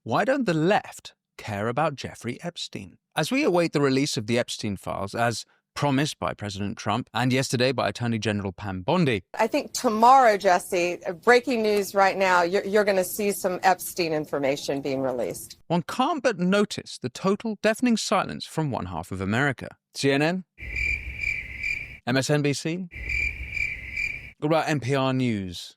Why don't the left care about Jeffrey Epstein? As we await the release of the Epstein files, as promised by President Trump and yesterday by Attorney General Pam Bondi. I think tomorrow, Jesse, breaking news right now, you're going to see some Epstein information being released. One can't but notice the total deafening silence from one half of America. CNN? MSNBC? What about NPR News?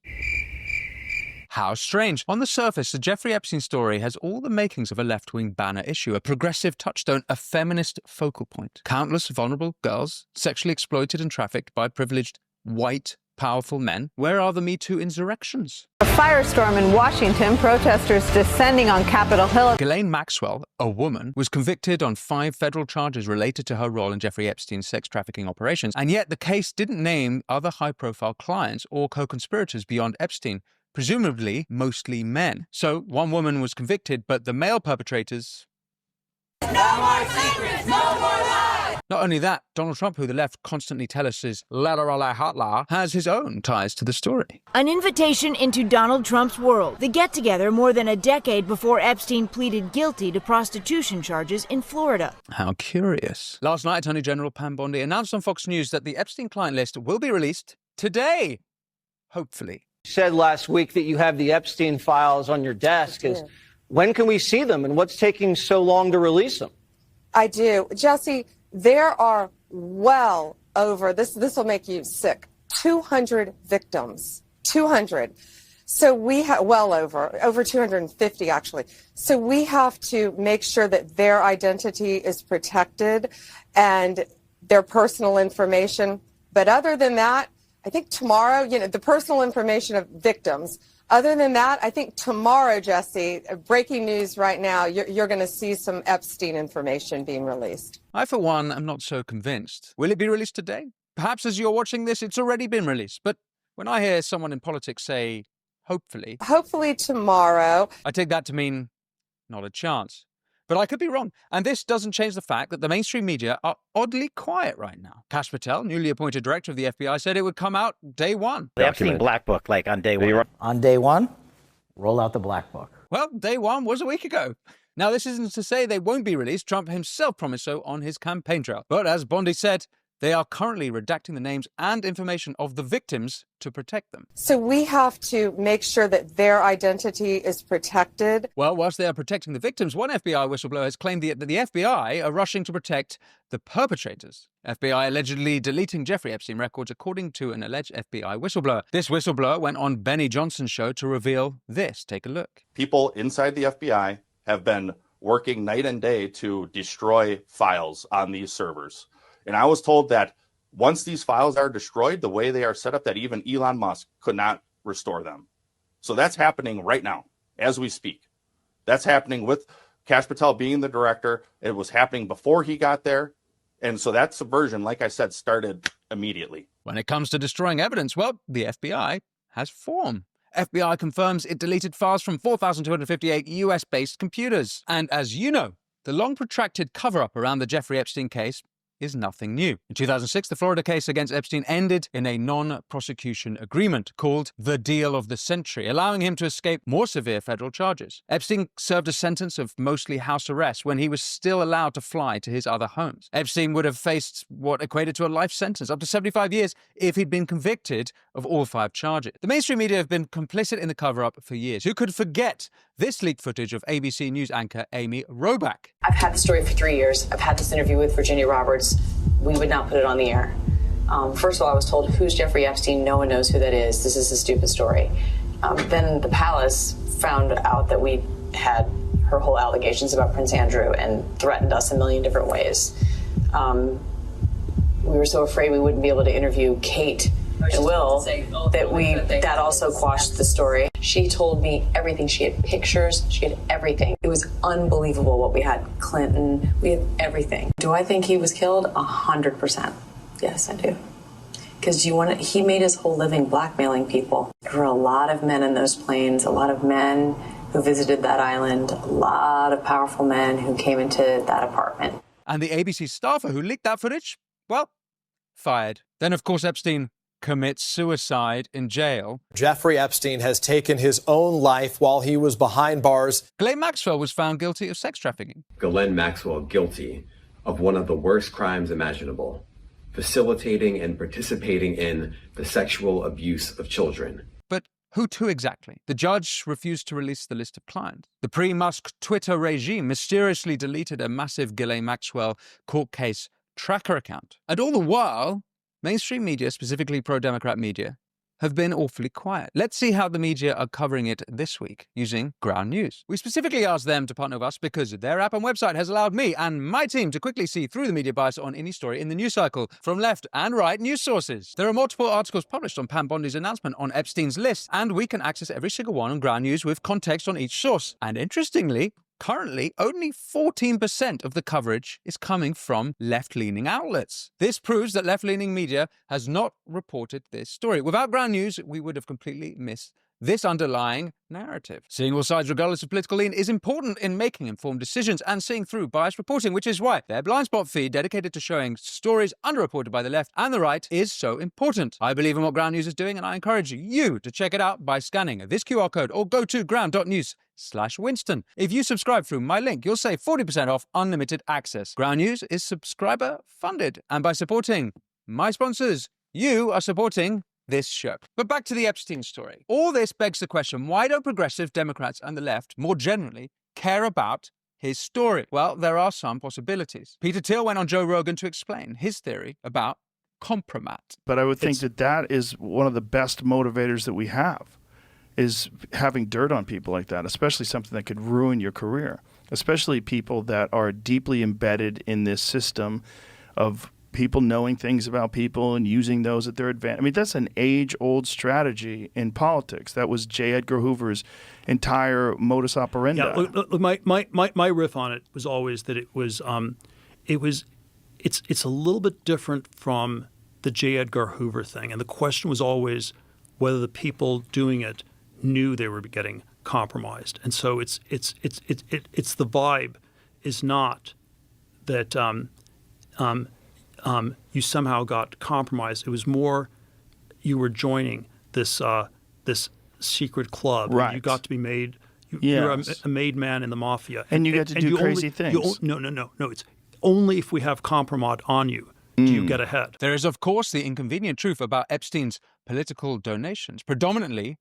How strange. On the surface, the Jeffrey Epstein story has all the makings of a left-wing banner issue, a progressive touchstone, a feminist focal point. Countless vulnerable girls sexually exploited and trafficked by privileged, white, powerful men. Where are the Me Too insurrections? A firestorm in Washington, protesters descending on Capitol Hill. Ghislaine Maxwell, a woman, was convicted on 5 federal charges related to her role in Jeffrey Epstein's sex trafficking operations, and yet the case didn't name other high-profile clients or co-conspirators beyond Epstein, presumably mostly men. So one woman was convicted, but the male perpetrators... No more secrets, no more lies! Not only that, Donald Trump, who the left constantly tell us is la, has his own ties to the story. An invitation into Donald Trump's world. The get-together more than a decade before Epstein pleaded guilty to prostitution charges in Florida. How curious. Last night, Attorney General Pam Bondi announced on Fox News that the Epstein client list will be released today. Hopefully. Said last week that you have the Epstein files on your desk. When can we see them, and what's taking so long to release them? I do. Jesse, there are well over, this will make you sick, 200 victims. 200. So we have, well over 250 actually. So we have to make sure that their identity is protected and their personal information. But other than that, I think tomorrow, the personal information of victims. Other than that, I think tomorrow, Jesse, breaking news right now, you're going to see some Epstein information being released. I, for one, am not so convinced. Will it be released today? Perhaps as you're watching this, it's already been released. But when I hear someone in politics say, hopefully... Hopefully tomorrow. I take that to mean not a chance. But I could be wrong. And this doesn't change the fact that the mainstream media are oddly quiet right now. Kash Patel, newly appointed director of the FBI, said it would come out day one. The Epstein Black Book, like on day one. On day one, roll out the Black Book. Well, day one was a week ago. Now, this isn't to say they won't be released. Trump himself promised so on his campaign trail. But as Bondi said, they are currently redacting the names and information of the victims to protect them. So we have to make sure that their identity is protected. Well, whilst they are protecting the victims, one FBI whistleblower has claimed that the FBI are rushing to protect the perpetrators. FBI allegedly deleting Jeffrey Epstein records, according to an alleged FBI whistleblower. This whistleblower went on Benny Johnson's show to reveal this. Take a look. People inside the FBI have been working night and day to destroy files on these servers. And I was told that once these files are destroyed, the way they are set up, that even Elon Musk could not restore them. So that's happening right now, as we speak. That's happening with Kash Patel being the director. It was happening before he got there. And so that subversion, like I said, started immediately. When it comes to destroying evidence, well, the FBI has form. FBI confirms it deleted files from 4,258 US-based computers. And as you know, the long protracted cover-up around the Jeffrey Epstein case is nothing new. In 2006, the Florida case against Epstein ended in a non-prosecution agreement called the Deal of the Century, allowing him to escape more severe federal charges. Epstein served a sentence of mostly house arrest when he was still allowed to fly to his other homes. Epstein would have faced what equated to a life sentence, up to 75 years, if he'd been convicted of all 5 charges. The mainstream media have been complicit in the cover-up for years. Who could forget this leaked footage of ABC News anchor Amy Robach? I've had the story for 3 years. I've had this interview with Virginia Roberts. We would not put it on the air. First of all, I was told, who's Jeffrey Epstein? No one knows who that is. This is a stupid story. Then the palace found out that we had her whole allegations about Prince Andrew and threatened us a million different ways. We were so afraid we wouldn't be able to interview Kate and Will that also quashed the story. She told me everything. She had pictures. She had everything. It was unbelievable what we had. Clinton, we had everything. Do I think he was killed? 100%. Yes, I do. Because he made his whole living blackmailing people. There were a lot of men in those planes, a lot of men who visited that island, a lot of powerful men who came into that apartment. And the ABC staffer who leaked that footage, well, fired. Then, of course, Epstein commits suicide in jail. Jeffrey Epstein has taken his own life while he was behind bars. Ghislaine Maxwell was found guilty of sex trafficking. Ghislaine Maxwell guilty of one of the worst crimes imaginable, facilitating and participating in the sexual abuse of children. But who to exactly? The judge refused to release the list of clients. The pre-Musk Twitter regime mysteriously deleted a massive Ghislaine Maxwell court case tracker account. And all the while, mainstream media, specifically pro-Democrat media, have been awfully quiet. Let's see how the media are covering it this week using Ground News. We specifically asked them to partner with us because their app and website has allowed me and my team to quickly see through the media bias on any story in the news cycle from left and right news sources. There are multiple articles published on Pam Bondi's announcement on Epstein's list, and we can access every single one on Ground News with context on each source. And interestingly, currently, only 14% of the coverage is coming from left-leaning outlets. This proves that left-leaning media has not reported this story. Without Ground News, we would have completely missed this underlying narrative. Seeing all sides regardless of political lean is important in making informed decisions and seeing through biased reporting, which is why their blind spot feed dedicated to showing stories underreported by the left and the right is so important. I believe in what Ground News is doing, and I encourage you to check it out by scanning this QR code or go to ground.news/Winston. If you subscribe through my link, you'll save 40% off unlimited access. Ground News is subscriber funded, and by supporting my sponsors, you are supporting this show. But back to the Epstein story. All this begs the question, why don't progressive Democrats and the left, more generally, care about his story? Well, there are some possibilities. Peter Thiel went on Joe Rogan to explain his theory about compromat. But I would think that is one of the best motivators that we have, is having dirt on people like that, especially something that could ruin your career, especially people that are deeply embedded in this system of people knowing things about people and using those at their advantage. I mean, that's an age-old strategy in politics. That was J. Edgar Hoover's entire modus operandi. Yeah, look, my riff on it was always that it's a little bit different from the J. Edgar Hoover thing, and the question was always whether the people doing it knew they were getting compromised. And so it's the vibe is not that you somehow got compromised. It was more you were joining this secret club. Right. You got to be made. You're a made man in the mafia, and you get to do crazy things. No. It's only if we have compromat on you do you get ahead. There is, of course, the inconvenient truth about Epstein's political donations, predominantly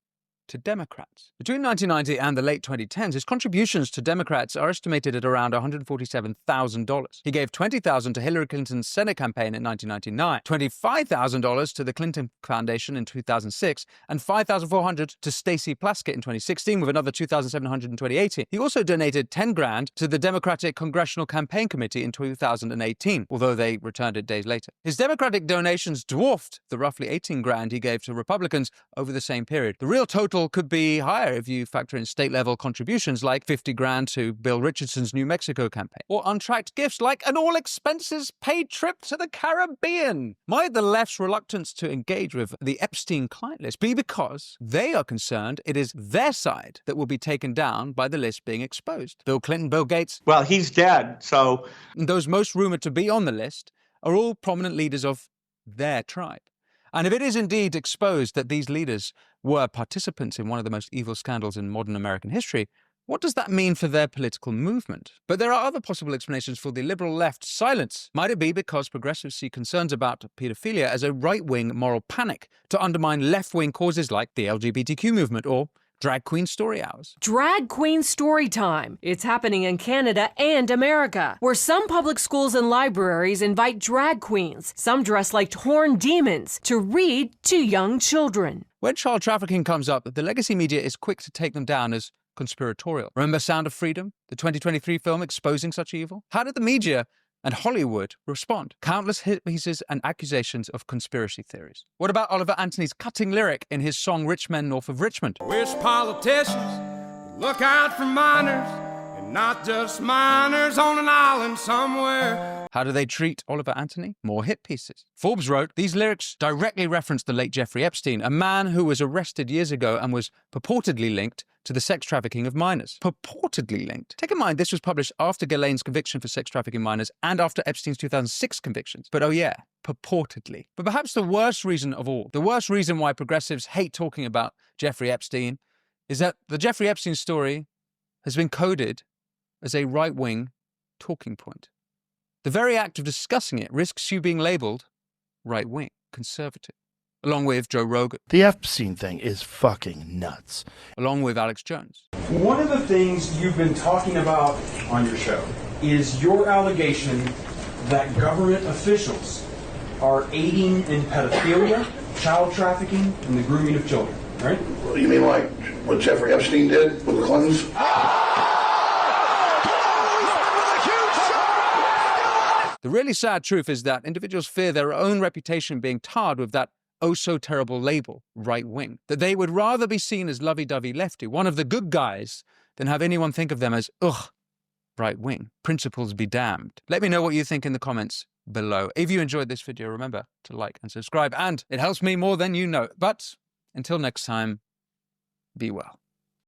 to Democrats. Between 1990 and the late 2010s, his contributions to Democrats are estimated at around $147,000. He gave $20,000 to Hillary Clinton's Senate campaign in 1999, $25,000 to the Clinton Foundation in 2006, and $5,400 to Stacey Plaskett in 2016, with another $2,700 in 2018. He also donated $10,000 to the Democratic Congressional Campaign Committee in 2018, although they returned it days later. His Democratic donations dwarfed the roughly $18,000 he gave to Republicans over the same period. The real total could be higher if you factor in state-level contributions like $50,000 to Bill Richardson's New Mexico campaign, or untracked gifts like an all-expenses-paid trip to the Caribbean. Might the left's reluctance to engage with the Epstein client list be because they are concerned it is their side that will be taken down by the list being exposed? Bill Clinton, Bill Gates. Well, he's dead, so... And those most rumored to be on the list are all prominent leaders of their tribe. And if it is indeed exposed that these leaders were participants in one of the most evil scandals in modern American history, what does that mean for their political movement? But there are other possible explanations for the liberal left's silence. Might it be because progressives see concerns about pedophilia as a right-wing moral panic to undermine left-wing causes like the LGBTQ movement or Drag Queen Story Hours? Drag Queen Story Time. It's happening in Canada and America, where some public schools and libraries invite drag queens, some dressed like horned demons, to read to young children. When child trafficking comes up, the legacy media is quick to take them down as conspiratorial. Remember Sound of Freedom, the 2023 film exposing such evil? How did the media and Hollywood respond? Countless hit pieces and accusations of conspiracy theories. What about Oliver Anthony's cutting lyric in his song Rich Men North of Richmond? Wish politicians look out for minors, and not just minors on an island somewhere. How do they treat Oliver Anthony? More hit pieces. Forbes wrote, these lyrics directly reference the late Jeffrey Epstein, a man who was arrested years ago and was purportedly linked to the sex trafficking of minors. Purportedly linked. Take in mind, this was published after Ghislaine's conviction for sex trafficking minors and after Epstein's 2006 convictions. But oh yeah, purportedly. But perhaps the worst reason of all, the worst reason why progressives hate talking about Jeffrey Epstein, is that the Jeffrey Epstein story has been coded as a right-wing talking point. The very act of discussing it risks you being labeled right-wing, conservative, along with Joe Rogan. The Epstein thing is fucking nuts. Along with Alex Jones. One of the things you've been talking about on your show is your allegation that government officials are aiding in pedophilia, child trafficking, and the grooming of children, right? You mean like what Jeffrey Epstein did with the Clintons? The really sad truth is that individuals fear their own reputation being tarred with that oh-so-terrible label, right-wing, that they would rather be seen as lovey-dovey lefty, one of the good guys, than have anyone think of them as, ugh, right-wing. Principles be damned. Let me know what you think in the comments below. If you enjoyed this video, remember to like and subscribe, and it helps me more than you know. But until next time, be well.